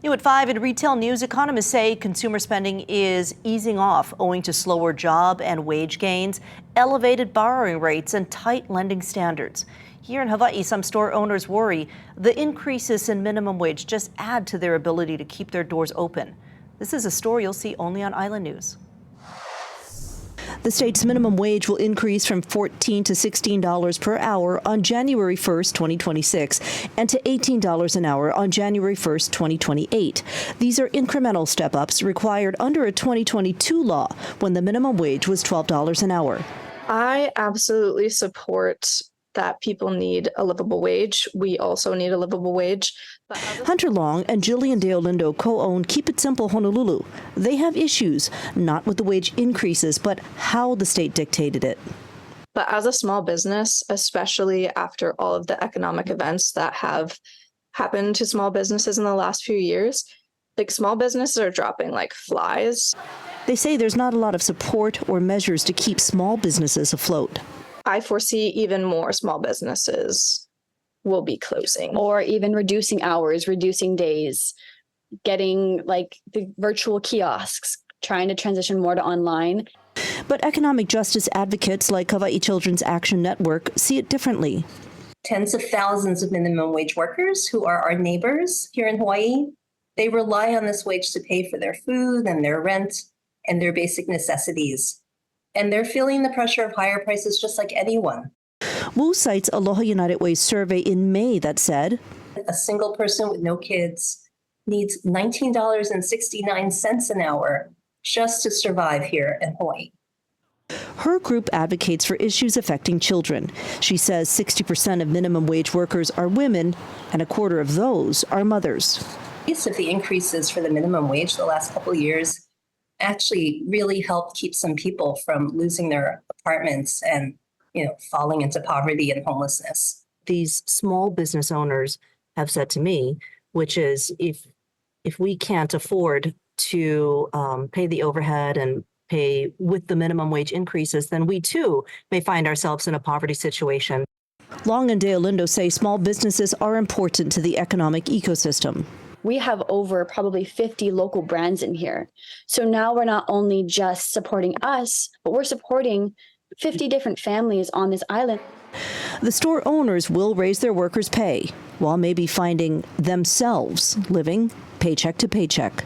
New at 5 in retail news, economists say consumer spending is easing off owing to slower job and wage gains, elevated borrowing rates, and tight lending standards. Here in Hawaii, some store owners worry the increases in minimum wage just add to their ability to keep their doors open. This is a story you'll see only on Island News. The state's minimum wage will increase from $14 to $16 per hour on January 1st, 2026, and to $18 an hour on January 1st, 2028. These are incremental step-ups required under a 2022 law when the minimum wage was $12 an hour. I absolutely support that people need a livable wage. We also need a livable wage. Hunter Long and Jillian Dale Lindo co-own Keep It Simple Honolulu. They have issues, not with the wage increases, but how the state dictated it. But as a small business, especially after all of the economic events that have happened to small businesses in the last few years, like small businesses are dropping like flies. They say there's not a lot of support or measures to keep small businesses afloat. I foresee even more small businesses will be closing. Or even reducing hours, reducing days, getting like the virtual kiosks, trying to transition more to online. But economic justice advocates like Hawaii Children's Action Network see it differently. Tens of thousands of minimum wage workers who are our neighbors here in Hawaii, they rely on this wage to pay for their food and their rent and their basic necessities. And they're feeling the pressure of higher prices just like anyone. Wu cites Aloha United Way's survey in May that said, a single person with no kids needs $19.69 an hour just to survive here in Hawaii. Her group advocates for issues affecting children. She says 60% of minimum wage workers are women, and a quarter of those are mothers. Of the increases for the minimum wage the last couple of years actually really helped keep some people from losing their apartments and, falling into poverty and homelessness. These small business owners have said to me, which is if we can't afford to pay the overhead and pay with the minimum wage increases, then we too may find ourselves in a poverty situation. Long and Dale Lindo say small businesses are important to the economic ecosystem. We have over probably 50 local brands in here. So now we're not only just supporting us, but we're supporting 50 different families on this island. The store owners will raise their workers' pay while maybe finding themselves living paycheck to paycheck.